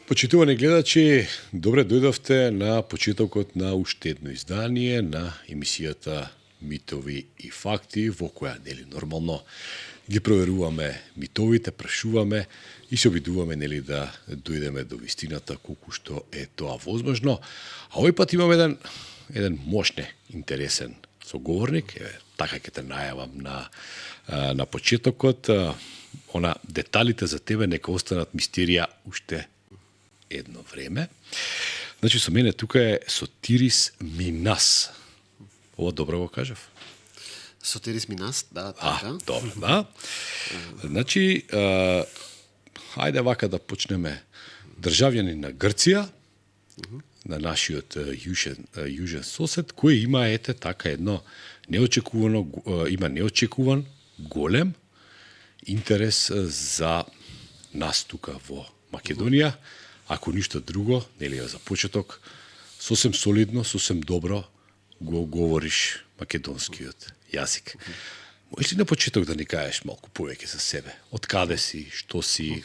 Почитувани гледачи, добре дојдовте на почетокот на уште едно издание на емисијата Митови и факти, во која нели нормално ги проверуваме митовите, прашуваме и се обидуваме нели да дојдеме до вистината колку што е тоа возможно. А овој пат имаме еден мощне, интересен соговорник, така ќе те најавам на почетокот. Она деталите за тебе нека останат мистерија уште едно време. Значи, со мене тука е Сотирис Минас. Ова добро го кажав? Сотирис Минас, да, така. Добро, да. Значи, хајде вака да почнеме. Државјани на Грција, на нашиот јужен сосед, кој има така едно неочекуван голем интерес за нас тука во Македонија. Ако ништо друго, нели за почеток, сосем солидно, сосем добро го говориш македонскиот јазик. Можеш ли на почеток да ни кажеш малку повеќе за себе? Од каде си, што си?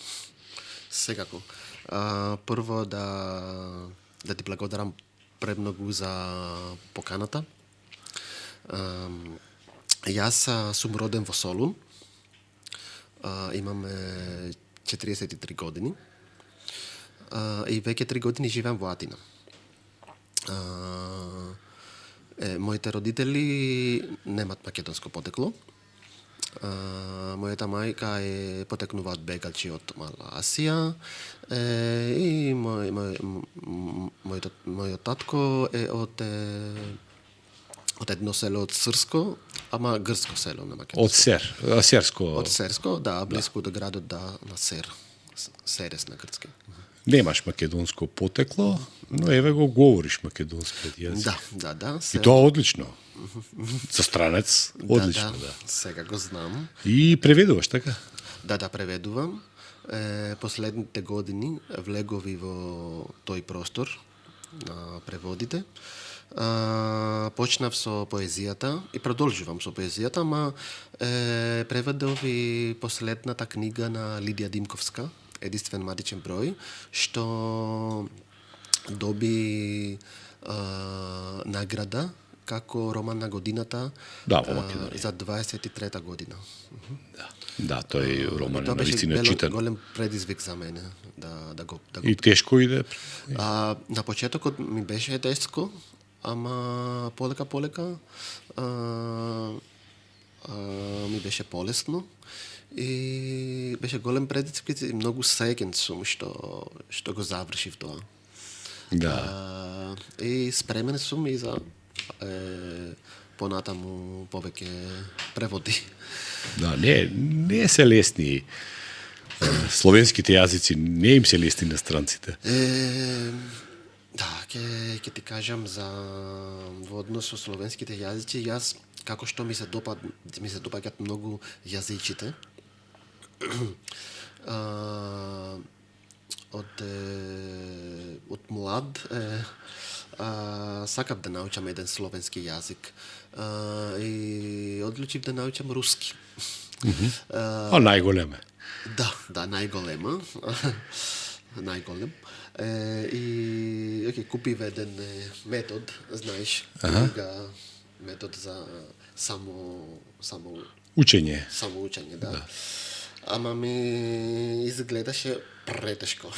Секако. Прво да ти благодарам премногу за поканата. Јас сум роден во Солун. Имаме 43 години. И веќе 3 години живеам во Атина. Моите родители немат македонско потекло. Мојата мајка е потекнува од бегалчи од Мала Асија и мојот татко е од едно село од Срско, ама грцко село на македонско. Од Серско. Од Серско, да, близко до градот на Серес на грцки. Немаш македонско потекло, но еве го говориш македонскиот јазик. Да. И тоа одлично. За странец, одлично, да. Сега го знам. И преведуваш, така? Да, преведувам. Последните години влегови во тој простор на преводите. Почнав со поезијата и продолжувам со поезијата, ама преведов и последната книга на Лидија Димковска, единствен матичен број, што доби награда како роман на годината за 23-та година. Да, тој роман е навистина читан. Тоа беше голем предизвик за мене да го. И тешко иде? На почетокот ми беше тешко, ама полека ми беше полесно. И беше голем предизвик и многу среќен сум што го завршив тоа. Да. И спремен сум и за понатаму повеќе преводи. Да, не се лесни. Словенските јазици не им се лесни на странците. Да, ќе ти кажам во однос со словенските јазици, јас како што ми се допаѓаат многу јазиците. Од млад сакав да научам еден словенски јазик и одлучив да научам руски. Најголем е. Да, најголем. И купив еден метод, знаеш, метод за само учење. Само учење, да. Ама ми изгледаше претешко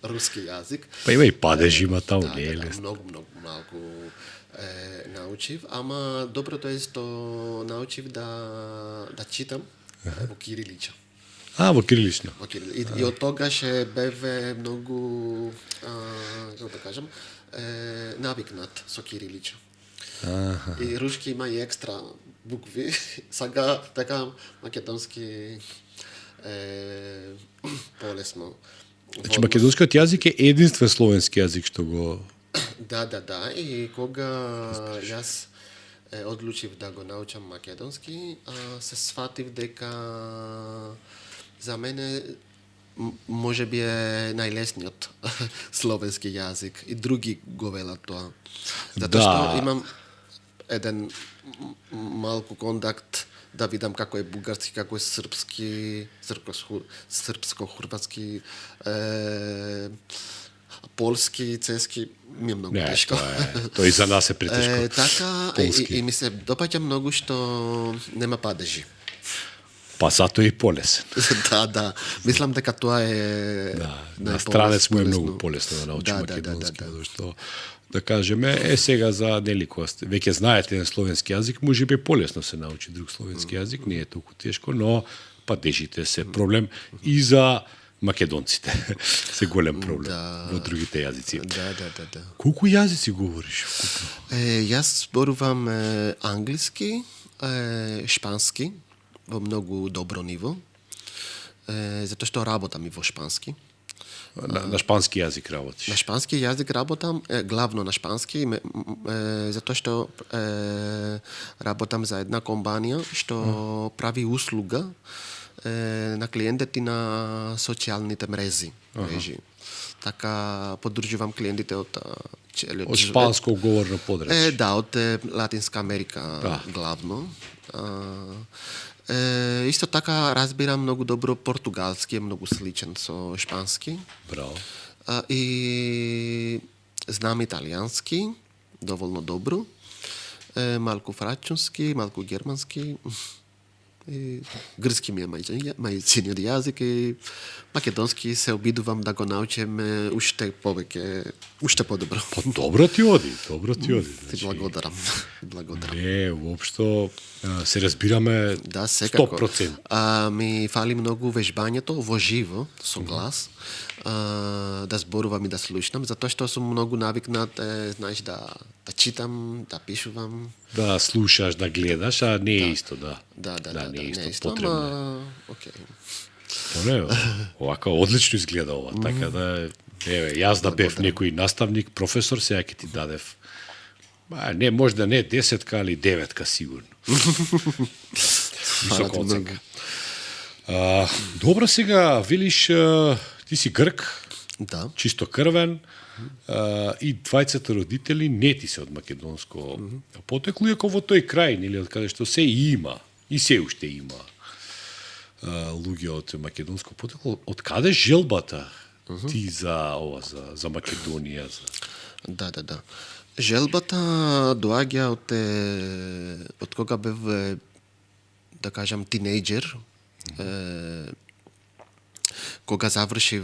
руски јазик. Па има и падежи, има таму, не е лесно. Многу малку научив, ама доброто е што научив да читам во кирилича. Во кирилично. И од тогаш беве многу, како да кажам, навикнат со кирилича. И руски има и екстра букви, сега така македонски полесно. Значи македонскиот јазик е единствен словенски јазик што го... Да, и кога јас одлучив да го научам македонски, се сфатив дека за мене може би е најлесниот словенски јазик и други го велат тоа. Затоа што имам еден малку контакт да видам како е бугарски, како е српски, српско-хрватски, полски, цески, ми е многу Не, тешко. тоа и за нас е претешко. Така, Полски. и ми се допаѓа многу што нема падежи. Па затоа е и полесен. Да. Мислам дека тоа е Да, на странец му е многу полесно да научи македонски, зашто да кажеме, сега за нели кога веќе знаете еден словенски јазик, можеби полесно се научи друг словенски јазик, не е толку тешко, но падежите се проблем и за македонците. Се голем проблем во другите јазици. Да. Колку јазици говориш? Јас зборувам англиски, шпански во многу добро ниво, затоа што работам и во шпански. На шпански јазик работиш? На шпански јазик работам, главно на шпански, затоа што работам за една компанија што прави услуга на клиентите на социјалните мрежи. Така поддржувам клиентите од шпанско говорно подрачје. Да, од Латинска Америка главно. Исто така разбирам многу добро португалски, е многу сличен со шпански. Браво. И знам италијански доволно добро. Малку француски, малку германски. И грчки ми е мајчиниот јазик и македонски се обидувам да го научам уште повеќе, уште подобро. Па добро ти оди. Ти благодарам. Не, воопшто се разбираме да, секако. 100%. Ми фали многу вежбањето во живо, со глас, да зборувам и да слушнам, затоа што сум многу навикнат, знаеш, да читам, да пишувам. Да слушаш, да гледаш, а не е исто, да. Да, не е исто, исто, потребно. Окей. Не, овака одлично изгледа ова, така да, еве, јас да бев некој наставник, професор, сега ќе ти дадев, не, може да не 10-ка, али 9-ка сигурно. Висока оценка. Добро, сега, велиш, ти си грк, да. Чисто крвен, и двајцата родители не ти се од македонско потекло, иако во тој крај, нели, од каде што се има, и се уште има луѓе од македонско потекло. Од каде желбата ти за ова, за Македонија? Да. Желбата доаѓа од кога бев, да кажам, тинејџер, кога завршив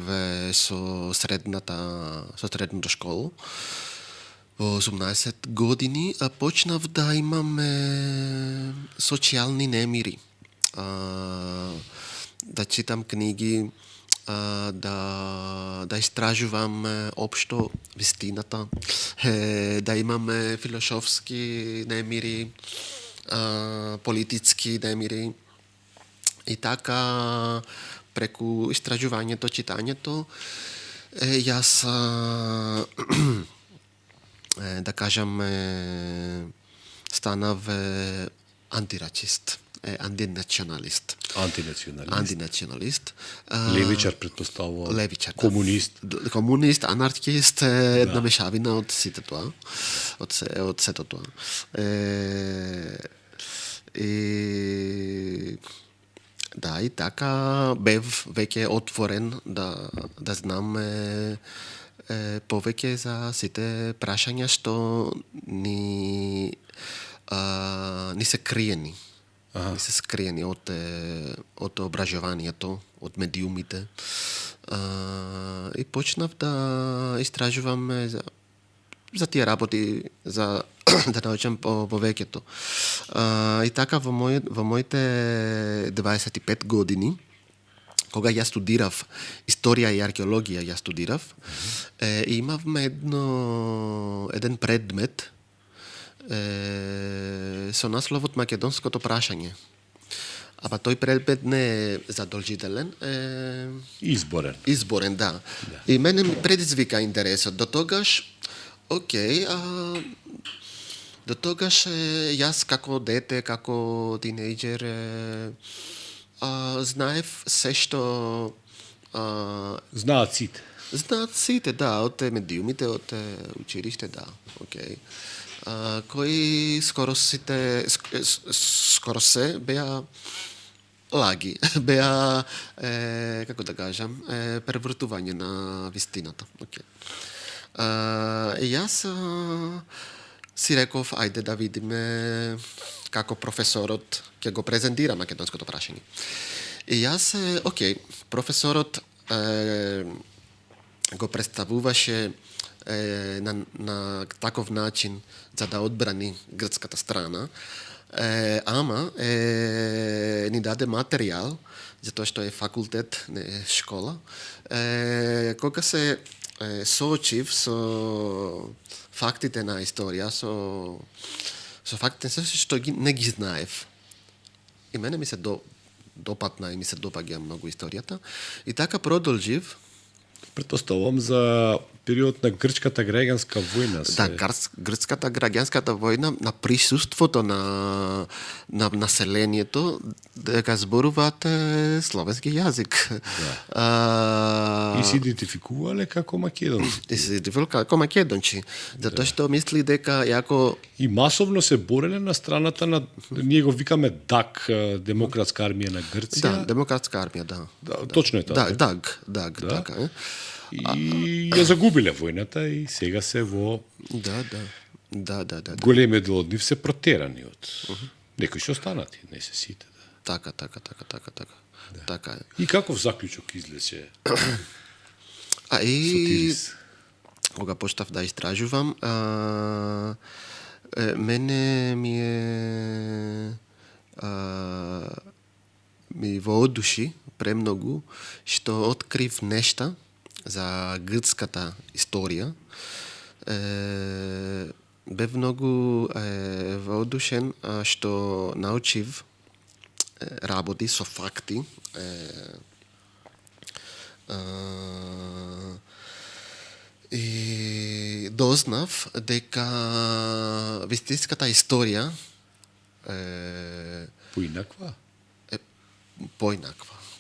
со средната школа, во 18 години, почнав да имам социјални немири. Да читам книги, да истражувам општо вистината, да имам философски немири, политички немири. И така, преку истражувањето, читањето, јас, да кажам, станав антирачист. Антинационалист. Левичар, предпоставувам. Левичар. Комунист, анархист, една мешавина од сите тоа. Од сето тоа. Да, и така бев веќе отворен да знам повеќе за сите прашања што ни се криени. Ни се скриени од образованието, од медиумите. И почнав да истражувам за тие работи, за да научам повеќето. И така во моите 25 години, кога ја студирав историја и археологија, имавме еден предмет со насловот Македонското прашање. Ама тој предмет не е задолжителен, изборен, да. И мене ми предизвика интересот. До тогаш јас како дете, како тинејџер, знаев се што знаат сите. Знаат сите, да, од медиумите, од училиште, да, окей. Кои скоро се беа лаги, беа, како да кажам, превртување на вистината. Okay. И јас си реков, ајде да видиме како професорот ќе го презентира македонското прашање. И јас, окей, професорот го представуваше на таков начин за да одбрани грцката страна, ама ни даде материјал, затоа што е факултет, не е школа, кога се соочив со фактите на историја, со фактите што не ги знаев. И мене ми се допатна и ми се допаѓа многу историјата. И така продолжив. Претпоставувам за период на грчката граѓанска војна. Да, грчката граѓанската војна, на присуството на населението, дека зборуваат словенски јазик. Да. И се идентификувале како македонци. И се идентификувале како македонци, затоа што мисли дека јако... И масовно се бореле на страната на, ние го викаме ДАГ, Демократска армија на Грција. Да, Демократска армија, да. Да, точно е тоа. Да, ДАГ, така е. И ја загубиле војната и сега се во... Да. Големиот дел од нив се протерани од... Некои што останати, не се сите. Да. Така. Да. Така е. И каков заклучок излече? И кога почнав да истражувам, мене ми воодуши премногу што открив нешта за грцката историја. Бев многу воодушен што научив работи со факти. И дознав дека вистинската историја Поинаква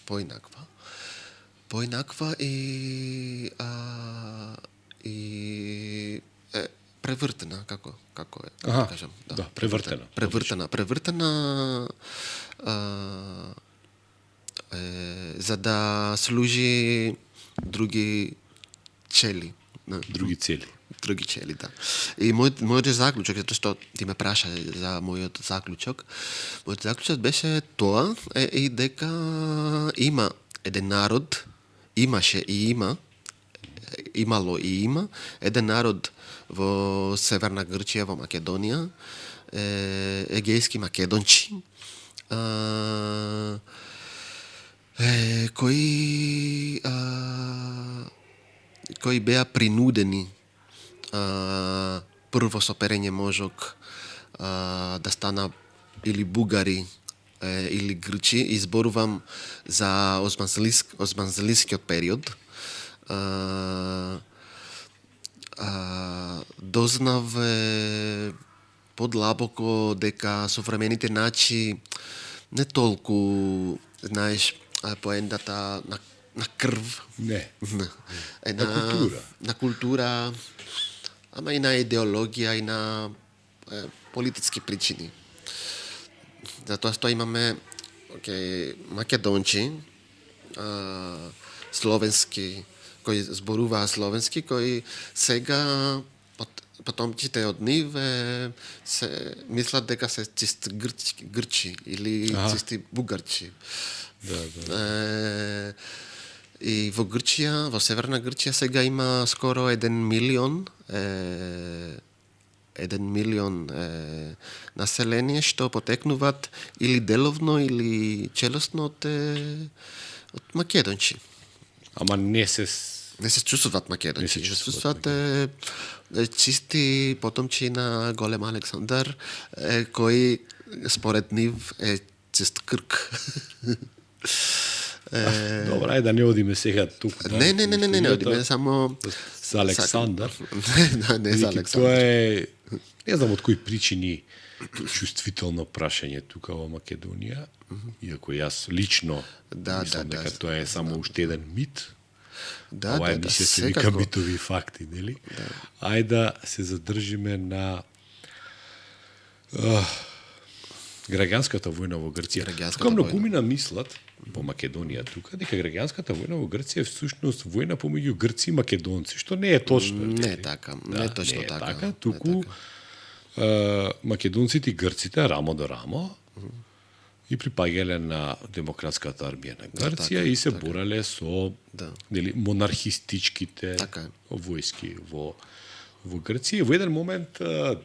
и превртена, како да кажам, да, превртена за да служи други цели. Други цели, да. И мојот заклучок, затоа што ти ме праша за мојот заклучок беше тоа и дека има еден народ, имаше и имало и има еден народ во Северна Грција, во Македонија, егејски македонци, кои беа принудени прво со перење можок да стана или бугари или грчи. Изборувам за османлискиот период. Дознав подлабоко дека современите начи не толку, знаеш, поендата на крв. Не. На култура. На култура, ама и на идеологија, и на политички причини. Затоа што имаме македонци, словенски, кои зборуваа словенски, кои сега потомците од нив се мислат дека се чисти грчи или чисти бугарчи. Да. И во Грчија, во Северна Грчија сега има скоро 1 милион население што потекнуваат или деловно или целосно од македонци. Ама не се чувствуваат македонци, се чувствуваат чисти потомци на голем Александар, кој според нив е чист крк. Добра, да не одиме сега тук. Не одиме, само за Александар. Не за Александар. Тоа е, не знам од кои причини, чувствително прашање тука во Македонија, иако јас лично мислам дека тоа е само уште еден мит. Да, Ова да, емисија се секако. вика митови и факти, нели? Ајде да се задржиме на граѓанската војна во Грција. Граѓанската Тука многу војна. мина мислат во Македонија тука дека граѓанската војна во Грција е всушност војна помеѓу грци и македонци, што не е точно. Не е така, не е точно не е така. така, туку македонците и грците рамо до рамо и припаѓале на демократската армија на Грција и се бореле со нели монархистичките Така е. војски во Грција. Во еден момент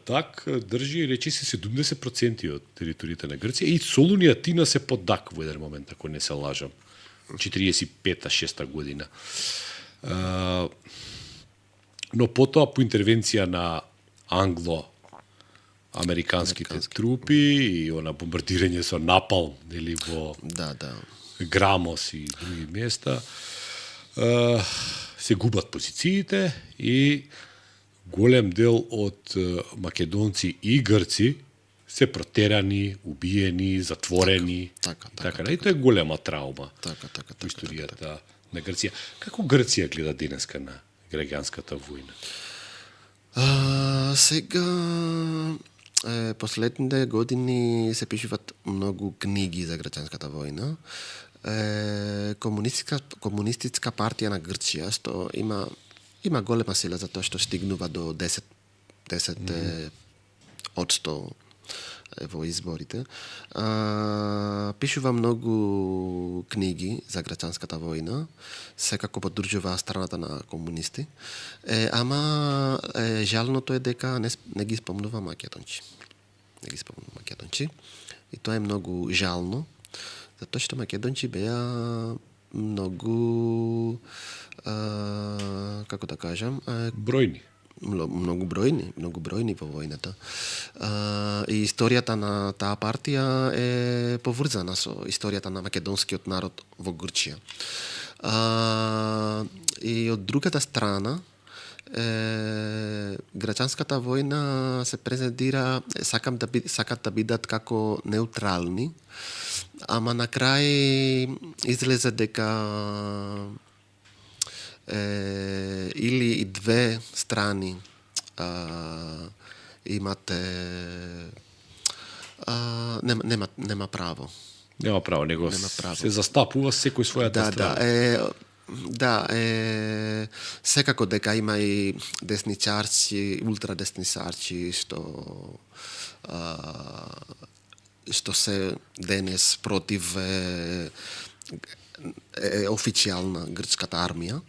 ДАК држи речи се 70% од територијата на Грција и Солунија Тина се под ДАК во еден момент, ако не се лажам. 45-6 година. Но потоа по интервенција на англо-американските трупи и она бомбардирање со напалм нели во Да. Грамос и други места се губат позициите и голем дел од македонци и грци се протерани, убиени, затворени. Така. И тоа е голема травма Така. во историјата на Грција. Како Грција гледа денеска на граѓанската војна? Сега последните години се пишуваат многу книги за граѓанската војна. Комунистичка партија на Грција што има голема сила за тоа што стигнува до 10 од 100 во изборите. Пишува многу книги за граѓанската војна, секако поддржува страната на комунисти. Ама жалното е дека не ги спомнува македонци. И тоа е многу жално, затоа што македонци беа многу како да кажам, Бројни. Многу бројни во војната. И историјата на таа партија е поврзана со историјата на македонскиот народ во Грција. И од другата страна, граѓанската војна се презентира, сакат да бидат како неутрални, ама на крај излезе дека или и две страни имате нема право. Нема право, него се застапува секој својата страна. Секако дека има и десничарци, ултрадесничарци што се денес против официјална грчката армија,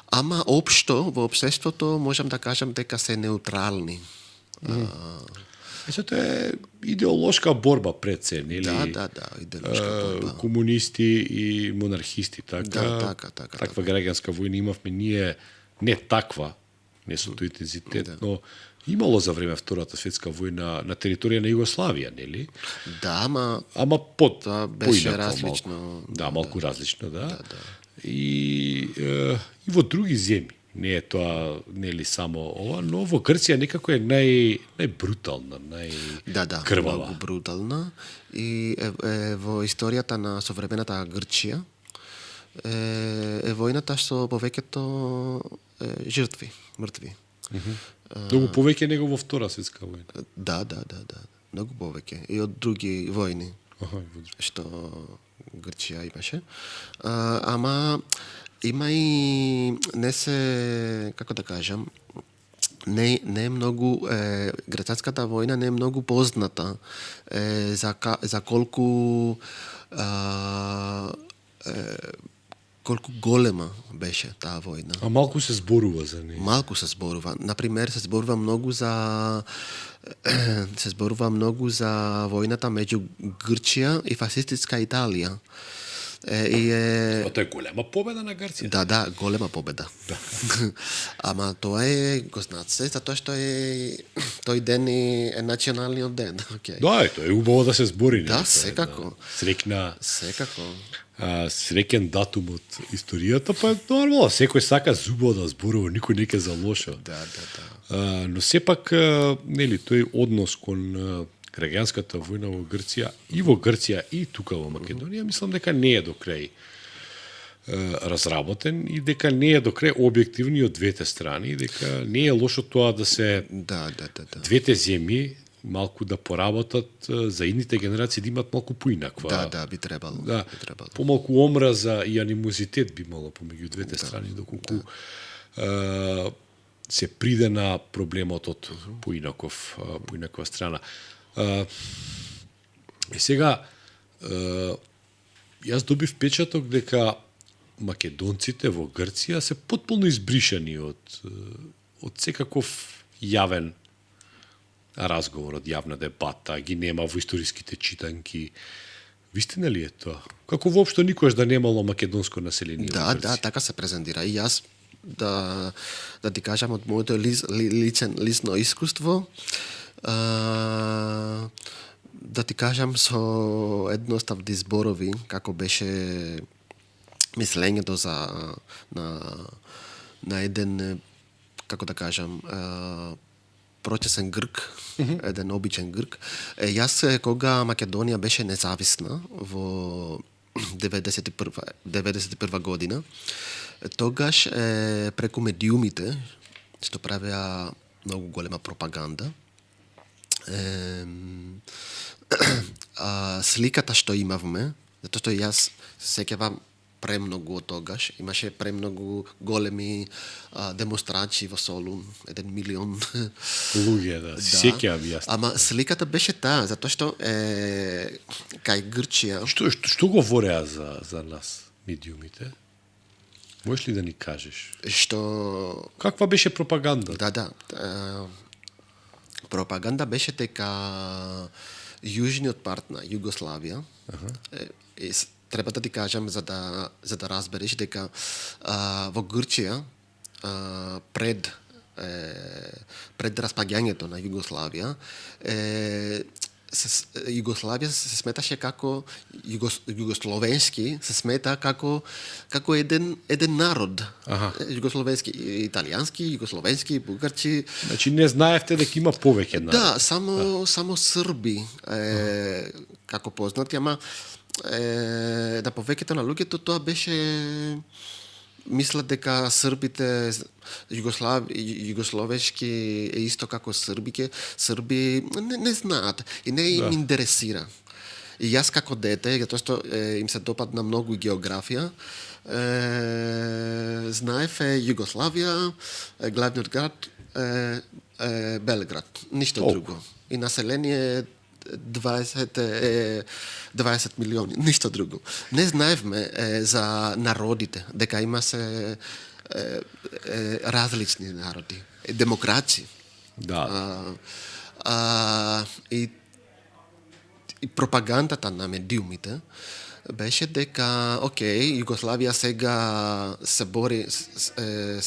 ама општо во општеството можам да кажам дека се неутрални. Тоа е идеолошка борба пред се, нели? Да, идеолошка борба. Комунисти и монархисти, така. Таква граѓанска војна имавме ние, не таква, не со тој интензитет, но имало за време Втората светска војна на територија на Југославија, нели? Да, ама под беше различно. Малку различно, да. И во други земји. Не е тоа нели само ова, но во Грција некако е најбрутална, најкрвава. Многу брутална и во историјата на современата Грција е војната со повеќето жртви, мртви. Многу повеќе него во Втора светска војна. Да. Многу повеќе и од други војни. Што Грција имаше. Ама има и не се, како да кажам, не е многу граѓанската војна не е многу позната за колку голема беше таа војна. А малку се зборува за неја. Малку се зборува. Например, се зборува многу за војната меѓу Грција и фашистичка Италија. Тоа е голема победа на Грција. Да, голема победа. Ама тоа го знаат се, затоа што тој ден е националниот ден. Да, тоа е убаво да се збори. Да, секако. Среќен датум од историјата, па нормално, секој сака зубо да зборува, никој не ке за лошо. Да. Но сепак, нели, тој однос кон граѓанската војна во Грција и тука во Македонија, мислам дека не е до крај разработен и дека не е до крај објективни од двете страни, и дека не е лошо тоа да се Да. двете земји малку да поработат за идните генерации да имат малку поинаква. Да, би требало. Да, Би требало. помалку омраза и анимозитет би имало помеѓу двете страни, доколку се приде на проблемот од поинаква страна. И сега, јас добив впечаток дека македонците во Грција се потполно избришани од секаков јавен разговор, од јавна дебата, ги нема во историските читанки. Вистина ли е тоа? Како воопшто никош да немало македонско население во Да, Грција? така се презентира. И јас да ти кажам од моето лично искуство, да ти кажам со едноставни зборови како беше мислењето на еден, како да кажам, прочесен грк, еден обичен грк. Јас кога Македонија беше независна во 91 година, тогаш преку медиумите што правеа многу голема пропаганда, сликата што имавме, затоа што јас сеќавам премногу од тогаш, имаше премногу големи демонстрации во Солун, 1 милион Луѓе, да, сеќавам јас. Ама сликата беше таа, затоа што кај Грчија. Што говореа за нас медиумите? Можеш ли да ни кажеш? Што Каква беше пропаганда? Да. Пропаганда беше дека јужниот парт на Југославија, треба да ти кажам за да разбереш дека во Грчија пред распаѓањето на Југославија Југославија се сметаше како југословенски, се смета како еден народ. Југословенски, италијански, југословенски, бугарци. Значи не знаевте дека има повеќе народ. Да, само срби како познати, ама на повеќето на луѓето тоа беше, мислат дека србите југословешки е исто како срби не знаат и не им интересира. И јас како дете, затоа што им се допадна многу географија, знаев Југославија, главниот град Белград, ништо друго. И население 20 милиони, ништо друго. Не знаевме за народите, дека има се различни народи, демокрација. Да. И пропагандата на медиумите беше дека, окей, Југославија сега се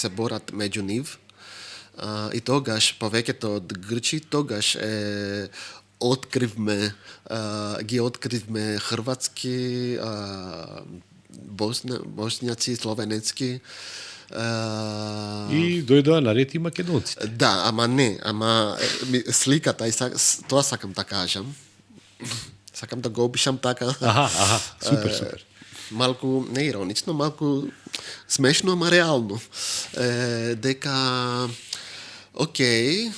борат меѓу нив, и тогаш повеќето од Грчи, тогаш ги откривме хрватски, боснјаци, словенецки. И дојдоа на ред и македонците. Да, ама сликата, тоа сакам да кажам. Сакам да го опишам така. Супер. Малку не иронично, малку смешно, ама реално. Дека окей,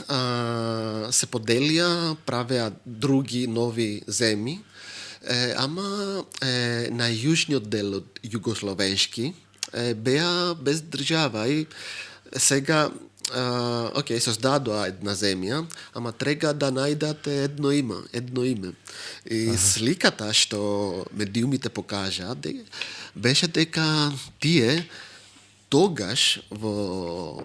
се поделија, правеа други нови земји, ама на јужниот дел од југословенски беа без држава и сега окей, создадоа една земја, ама трега да најдат едно име. И сликата што медиумите покажаа беше дека тие тогаш во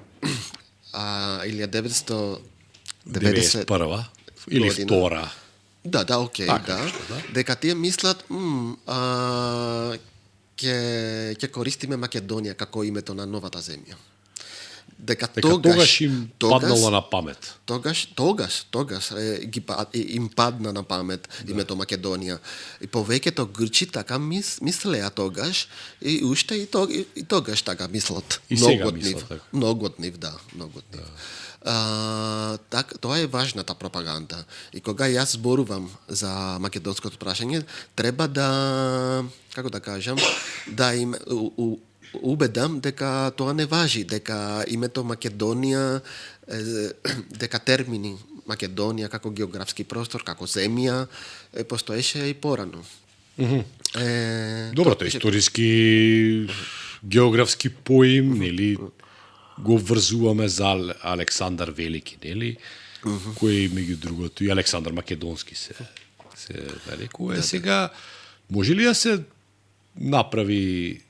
1991 или втора. Да, окей, да. Дека тие мислат ќе користиме Македонија како името на новата земја. Дека тогаш им паднало на памет. Тогаш им падна на памет името Македонија. И повеќето грчи така мислеа тогаш и уште и тогаш така мислат. И сега мислат така. Многу од нив. Тоа е важната пропаганда. И кога јас зборувам за македонското прашање, треба да, како да кажам, да им убедам дека тоа не важи, дека името Македонија, дека термини Македонија како географски простор, како земја, постоеше и порано. Добро, тоа е историски географски поим, нели, го врзуваме за Александар Велики, нели, кој меѓу другото и Александар Македонски се нарекува. Сега, може ли да се направи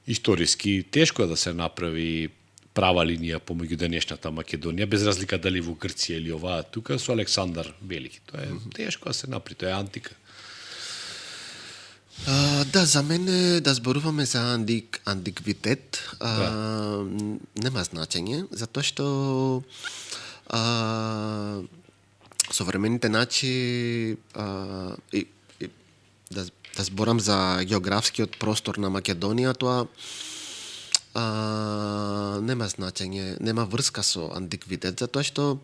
историски, тешко е да се направи права линија помеѓу денешната Македонија, без разлика дали во Грција или оваа тука, со Александар Велики. Тоа е тешко да се направи, тоа е антика. Да, за мене да зборуваме за антиквитет нема значење, затоа што современите начи да зборам за географскиот простор на Македонија, тоа нема значење, нема врска со антиквитет, затоа што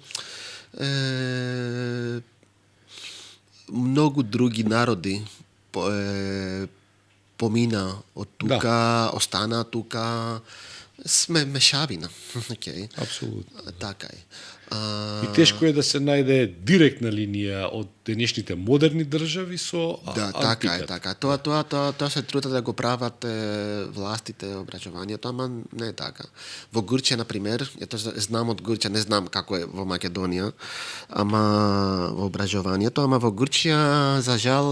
многу други народи помина од тука, остана тука, сме мешавина. Апсолутно. Така е. И тешко е да се најде директна линија од денешните модерни држави со антиката. Така. Тоа се трудат да го прават властите, образованието, ама не е така. Во Грција, например, јато знам од Грција, не знам како е во Македонија, ама во образованието, ама во Грција, за жал,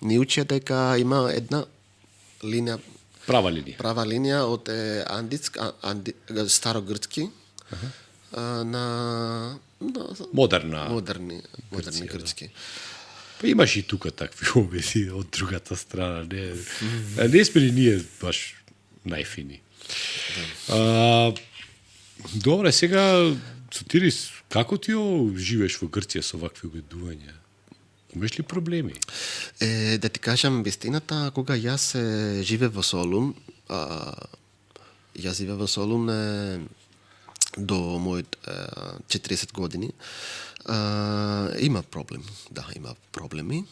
ни учат дека има една линија, права линија од старогрцки на модерни грцки. Па имаш и тука такви обиди од другата страна, не сме ли ние баш најфини. Добре, сега Сотирис, како ти живееш во Грција со вакви обидувања? Имаш ли проблеми? Да ти кажам вистината, кога јас живеев во Солун, јас живеев во Солун до мојот 40 години, има проблем. Да, има проблеми.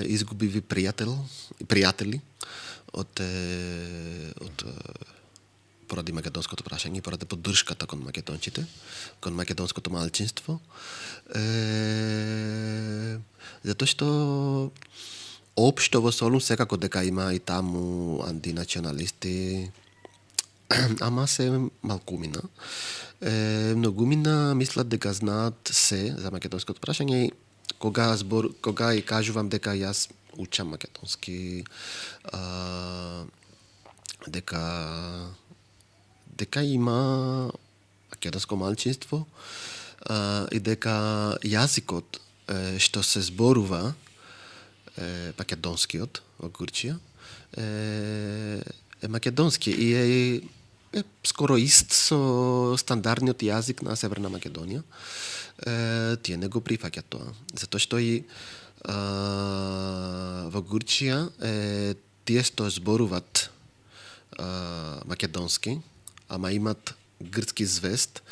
Изгубиви пријатели од поради македонското прашање, поради поддршката кон македонците, кон македонското малчинство. Затоа што општо во Солун секако дека има и таму антинационалисти, ама се малкумина. Многумина мислат дека знаат се за македонското прашање и кога и кажувам дека јас учам македонски, дека има македонско малчинство и дека јазикот што се зборува македонскиот во Грција е македонски и е скоро ист со стандардниот јазик на Северна Македонија. Тие не го прифаќаат тоа, затоа што и во Грција тие што зборуваат македонски, ама имат грцки звест,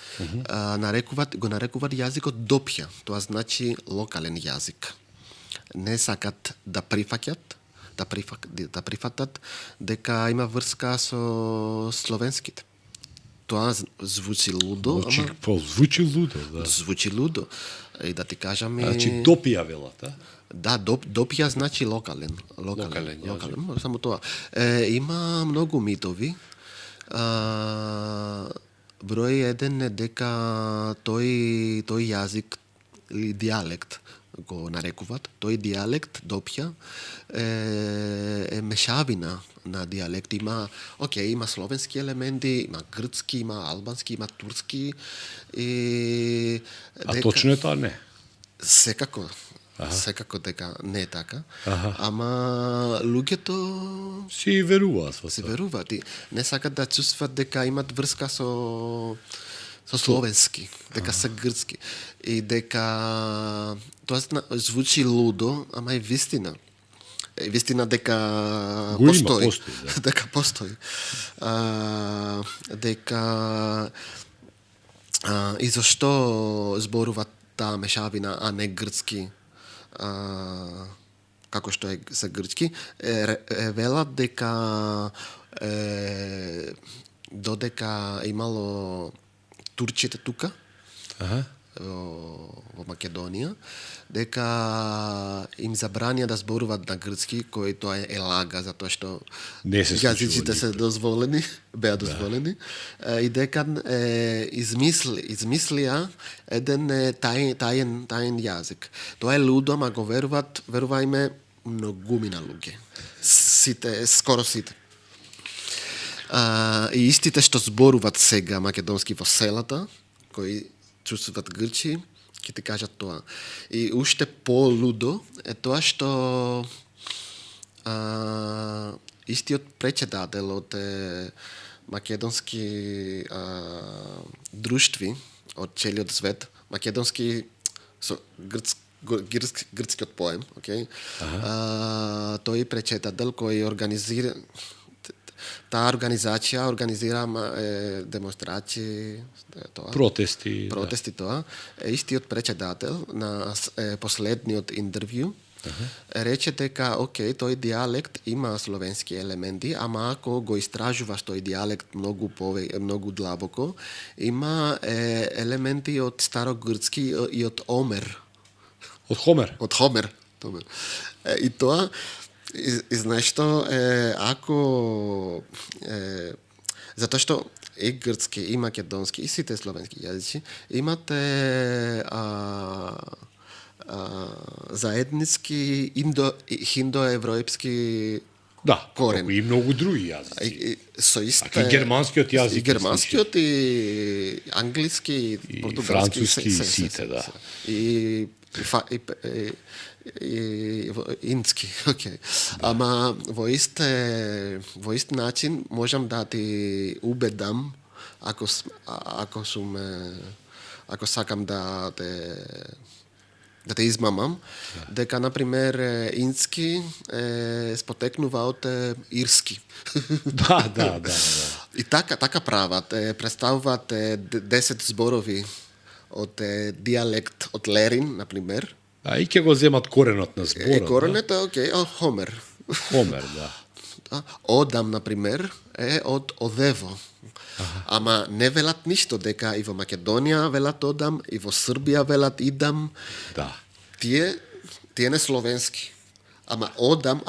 го нарекуваат јазикот допја, тоа значи локален јазик. Не сакат да прифаќаат, да прифатат дека има врска со словенските. Тоа звучи лудо, звучи лудо, да. Звучи лудо. И да ти кажам Значи допија велат, Да, допја значи локален, само тоа. Има многу митови. Број еден е дека тој јазик или дијалект го нарекуваат, тој дијалект допја е мешавина на дијалект. Има словенски елементи, има грцки, има албански, има турски и точно е тоа не? Секако дека не е така. Ама луѓето си веруваат и не сакат да чувстват дека имат врска со словенски, дека се грцки и дека тоа звучи лудо, ама е вистина. Вистина дека постои. Дека постои. Дека и зашто зборуваат таа мешавина, а не грцки, како што е за грчки, велат дека додека имало турците тука, во Македонија, дека им забранија да зборуваат на грцки, кој тоа е лага, затоа што Не се случува јазиците се дозволени, беа дозволени, и дека измислија еден тајен јазик. Тоа е лудо, ама го верувајме многумина луѓе. Скоро сите. И истите што зборуваат сега македонски во селата, кои чувствуваат грчи, ќе ти кажат тоа. И уште по-лудо е тоа што истиот председател од македонски друштви од целиот свет, македонски со грцкиот поем, окей? Тој председател кој организира таа организација организира демонстрации, тоа. Протести тоа. Истиот председател на последниот интервју рече дека окей, тој дијалект има словенски елементи, ама ако го истражуваш тој дијалект многу длабоко, има елементи од старогрцки и од Омер. Од Хомер. Од Хомер. И тоа и знаеш што, ако затоа што и грцки, и македонски, и сите словенски јазици имат заеднички индоевропски корен. И многу други јазици. Со исте и германскиот јазик. И германскиот, и англиски, и португалски, француски, сите, да. И ински, окей. Ама во ист начин можам да ти убедам ако сакам да те измамам, дека например ински спотекнува од ирски. Да. И така прават, представуваат 10 зборови од дијалект од Лерин, например. И ќе го земат коренот на зборот. Коренот е окей, Хомер. Хомер, да. Одам, например, е од одево. Ама не велат ништо, дека и во Македонија велат одам, и во Србија велат идам. Да. Тие не словенски. Ама одам,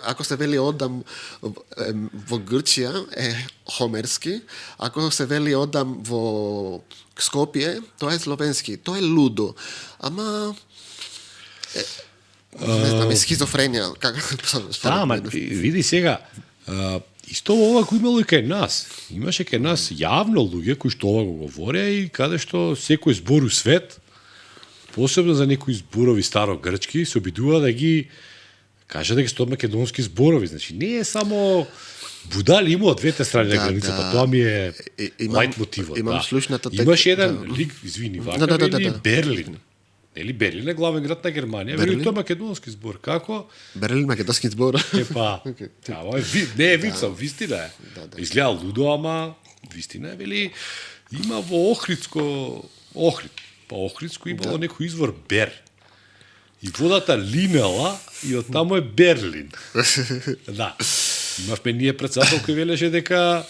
ако се вели одам во Грчија е хомерски, ако се вели одам во Скопје, тоа е словенски. Тоа е лудо. Ама не знам, е скизофренија. Ама види сега, исто ова кој имало и кај нас. Имаше кај нас јавно луѓе кои што ова го говореа и каде што секој збор у свет, посебно за некои зборови старогрчки, се обидува да ги кажа дека што македонски зборови. Значи, не е само будали, има од двете страни на границата. Тоа ми е лајт мотивот. Имам слушната тека. Имаш еден лик, извини, вака, вели Берлин. Нели Берлин е главен град на Германија, вели тоа македонски збор. Како? Берлин македонски збор. Епа, не е вицам, вистина е. Изгледа лудо, ама вистина е, вели, има во Охридско имало некој извор Бер. И водата линела и од таму е Берлин. Да. Имавме ние председател кој велеше дека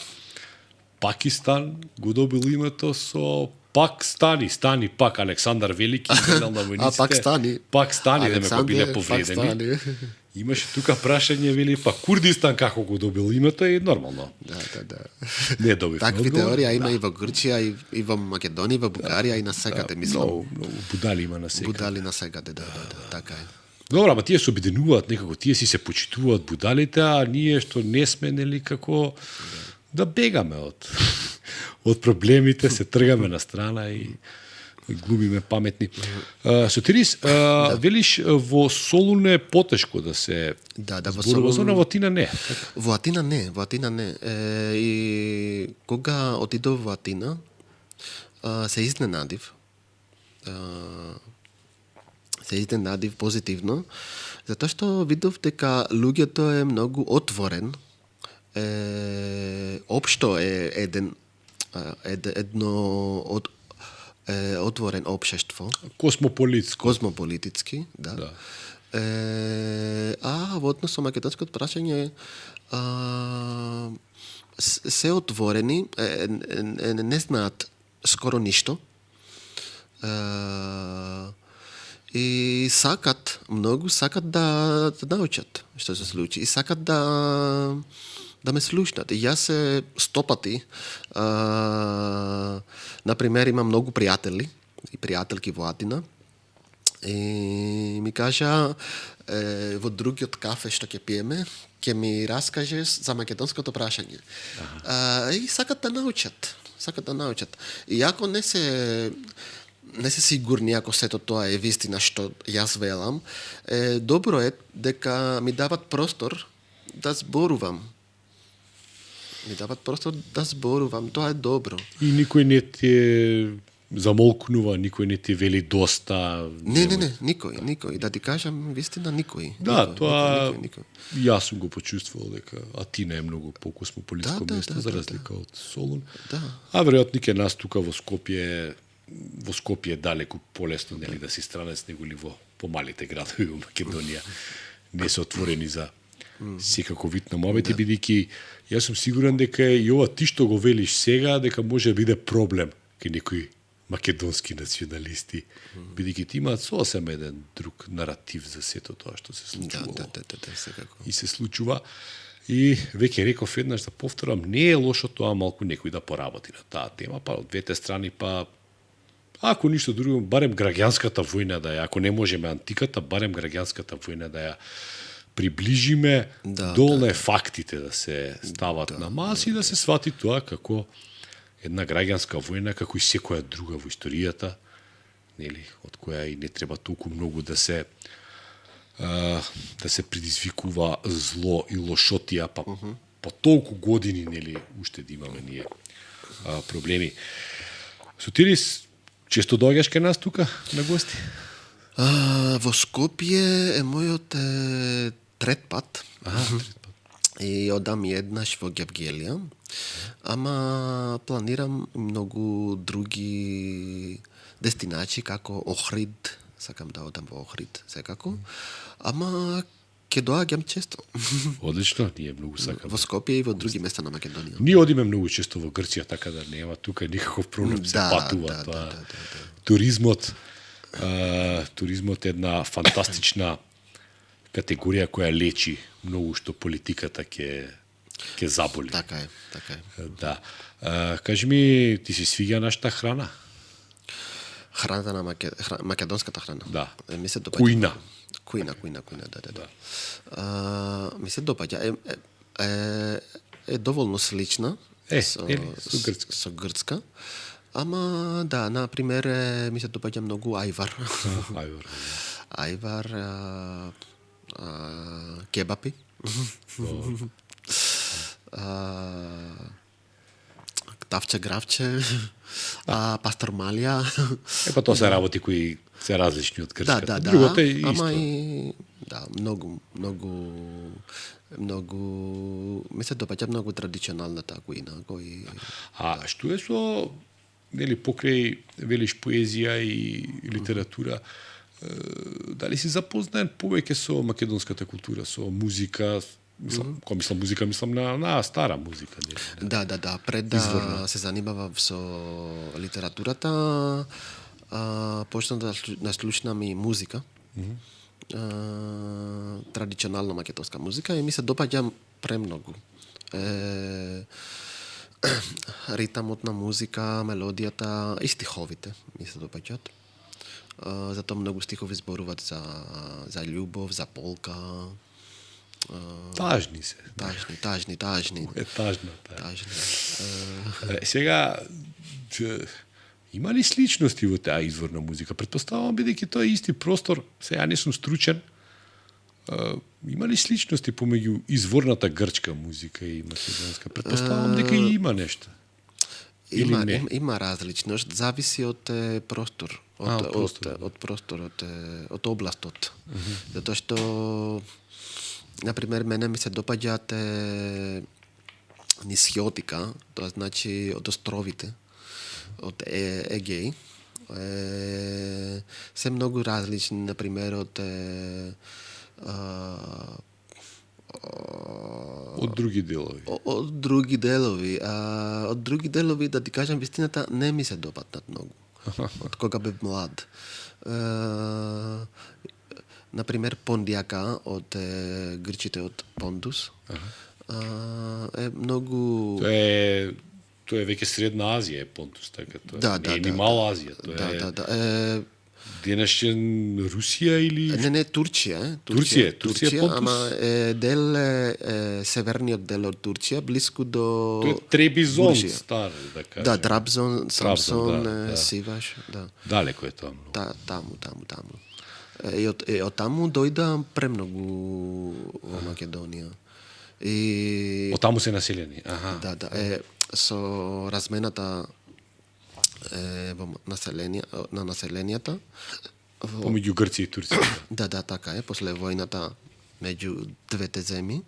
Пакистан го добил името со Стани пак Александар Велики, генерал на војниците. Пак стани, да ме па биле повредени. Имаше тука прашање, вели, па Курдистан како го добил името и нормално. Да. Не добив. Такви теорија има и во Грчија, и во Македонија, и во Бугарија, и на секаде, мислам. Многу будали има на секаде. Будали на секаде, да, така е. Добро, ама тие се обединуваат некако, тие си се почитуваат будалите, а ние што не сме, нели, како да бегаме од проблемите, се тргаме на страна и глумиме паметни. Сотирис, велиш во Солуне потешко да се зборува, во Атина не. Во Атина не. И кога отидов во Атина, се изненадив. Се изненадив позитивно, затоа што видов дека луѓето е многу отворен. Општо е едно од отворен општество, Космополитско. космополитички, да. А во однос со македонското прашање се отворени, не знаат скоро ништо. И многу сакат да научат што се случи. И сакат да ме слушнат. И јас 100 пати, например, имам многу пријатели и пријателки во Атина, и ми кажа во другиот кафе што ќе пиеме, ќе ми раскажеш за македонското прашање. И сакат да научат. И ако не се сигурни ако сето тоа е вистина што јас велам, добро е дека ми дават простор да зборувам. Тоа е добро. И никој не те замолкнува, никој не ти вели доста. Не, никој. Да ти кажам вистина, никој. Да, тоа јас сум го почувствувал дека Атина е многу по-космополитско место за разлика од Солун. Да. А веројатно ке нас тука во Скопје далеку полесно нели да си странец него ли во помалите градови во Македонија не се отворени за секако вид на муабети, бидејќи јас сум сигурен дека и ова ти што го велиш сега дека може да биде проблем кај некои македонски националисти, бидејќи ти имаат сосем еден друг наратив за сето тоа што се случува. Да, секако. И се случува. И веќе реков еднаш да повторам, не е лошо тоа малку некој да поработи на таа тема, па од двете страни, па ако ништо друго, барем граѓанската војна да ја, ако не можеме антиката, барем граѓанската војна да ја приближиме долне фактите да се стават на маси и да се свати тоа како една граѓанска војна, како и секоја друга во историјата, нели, од која и не треба толку многу да се предизвикува зло и лошотија, па по толку години, нели, уште да имаме ние проблеми. Сотирис, често доаѓаш кај нас тука на гости? Во Скопје е мојот трет пат. И одам еднаш во Гевгелија. Ама планирам многу други дестинации, како Охрид. Сакам да одам во Охрид, секако. Ама ќе доаѓам често. Одлично, ние многу сакаме. Во Скопје и во други места на Македонија. Ние одиме многу често во Грција, така да нема тука никаков проблем, се патува тоа. Туризмот е една фантастична категорија која лечи многу што политиката ќе заболи. Така е. Да. Кажи ми, ти си свиѓа нашата храна? Храната на македонската храна. Да. Ми се допаѓа. Кујна, да. Ми се допаѓа. Е доволно слична со грцка. Ама да, на пример ми се допаѓа многу ајвар. Ајвар, кебапи. Тавче, гравче, пастормалија. Па тоа се работи кои се различни од грчката. Да. Другото е исто. Ама и многу ми се допаѓа многу традиционалната кујна кој. Што е со нели покрај велиш поезија и литература, дали си запознаен повеќе со македонската култура, со музика? Мислам на стара музика. Да. Пред да се занимавам со литературата, почнав да слушнам и музика. Традиционална македонска музика и ми се допаѓа премногу. Ритамот на музика, мелодијата и стиховите ми се допаѓаат. Затоа многу стихови зборуваат за љубов, за полка. Тажни се. Тажни. Тажна. Тажни. Сега, има ли сличности во таа изворна музика? Претпоставувам, бидејќи тоа е исти простор, сега не сум стручен, има ли сличности помеѓу изворната грчка музика и македонска? Претпоставувам дека и има нешто. Има различност, зависи од простор, од просторот, од областот. Затоа што например, мене ми се допаѓаат низ Хиотика, тоа значи од островите, од Егеј, Се многу различни, например, од други делови. од други делови. Од други делови, да ти кажам вистината, не ми се допаднат многу. Од кога бев млад. Например, пондјака од грчите од Пондус. Е многу... Тоа е веќе Средна Азија е Понтус, така тоа. Да, не е ни Мала Азија, тоа е денешен Русија или Не, Турција, Турција Понтус. ама дел северниот дел од Турција, блиску до Тоа е Требизон Грузија. стар, да кажем. Да, Трабзон, Самсон, да. Сиваш, да. Далеко е тоа многу. Таму. И од таму дојда премногу во Македонија. И Од таму се населени. Аха. да, со размената во на населенијата Помеѓу Грција и Турција. Да, така е, после војната меѓу двете земји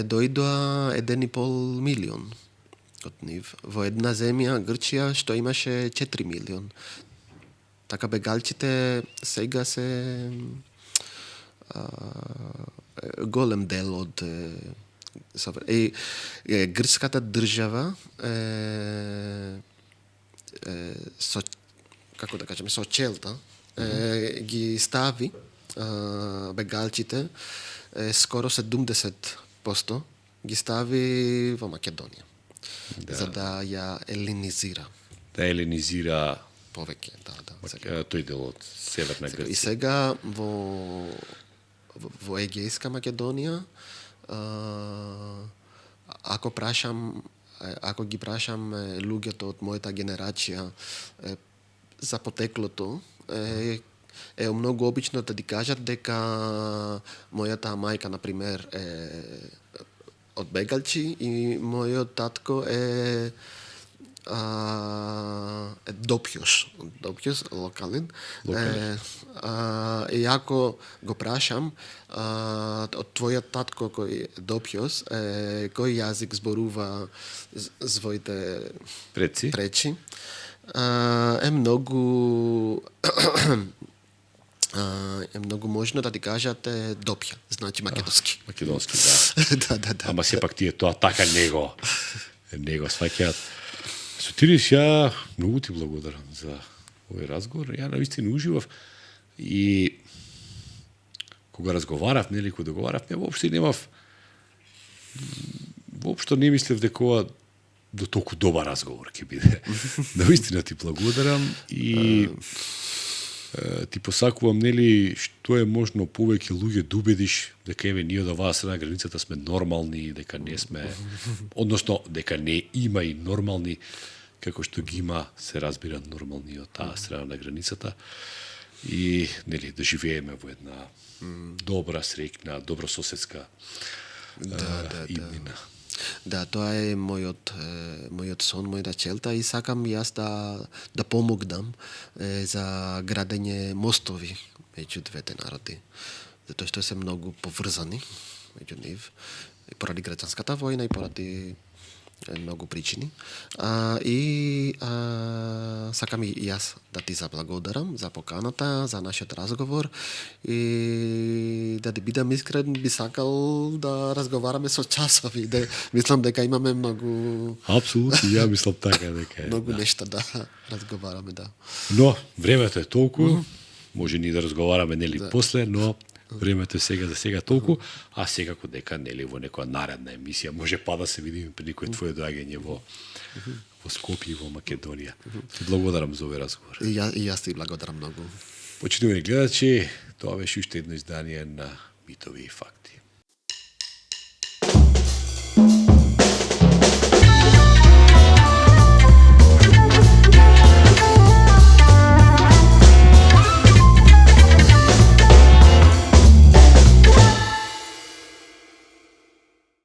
дојдоа 1,5 милион од нив. Во една земја, Грција, што имаше 4 милион. Така бегалците сега се голем дел од грчката држава со, како да кажеме, со челта ги стави бегалците скоро 70% ги стави во Македонија. За да ја елинизира. Да елинизира повеќе, да. тој дел од Северна Грција. И сега во Егејска Македонија, ако ги прашам луѓето од мојата генерација за потеклото, е многу обично да ти кажат дека мојата мајка, например, е од бегалци и мојот татко е Допјос, локален. И ако го прашам од твојот татко кој е Допјос, кој јазик зборува своите пречи, е многу можно да ти кажат Допја, значи македонски. Македонски, да. Да. Ама сепак тие тоа така него сваќаат. Сотирис, ја многу ти благодарам за овој разговор. Ја навистина уживав и кога разговарав, кога договарав, воопшто не мислев дека ова до толку добар разговор ќе биде. Навистина ти благодарам и ти посакувам, што е можно повеќе луѓе да убедиш дека ние од оваа страна границата сме нормални, дека не сме, односно дека не има и нормални, како што ги има, се разбира, нормални од таа страна на границата. И да живееме во една добра, среќна, добрососедска иднина. Да, тоа е мојот сон, мојата челта и сакам јас да помогнам за градење мостови меѓу двете народи. Затоа што се многу поврзани меѓу нив, и поради граѓанската војна и поради многу причини. Сакам и јас да ти заблагодарам за поканата, за нашиот разговор и да ти бидам искрен, би сакал да разговараме со часови, мислам дека имаме многу... Апсолутно, ја мислам така дека е. Многу нешта да разговараме, да. Но, времето е толку, може ни да разговараме, после, но времето е сега за сега толку, а секако дека во некоја наредна емисија може да се видиме при некој твое доаѓање во Скопје и во Македонија. Ти благодарам за овој разговор. И јас ти благодарам многу. Почитувани гледачи, тоа беше уште едно издание на Митови и факти.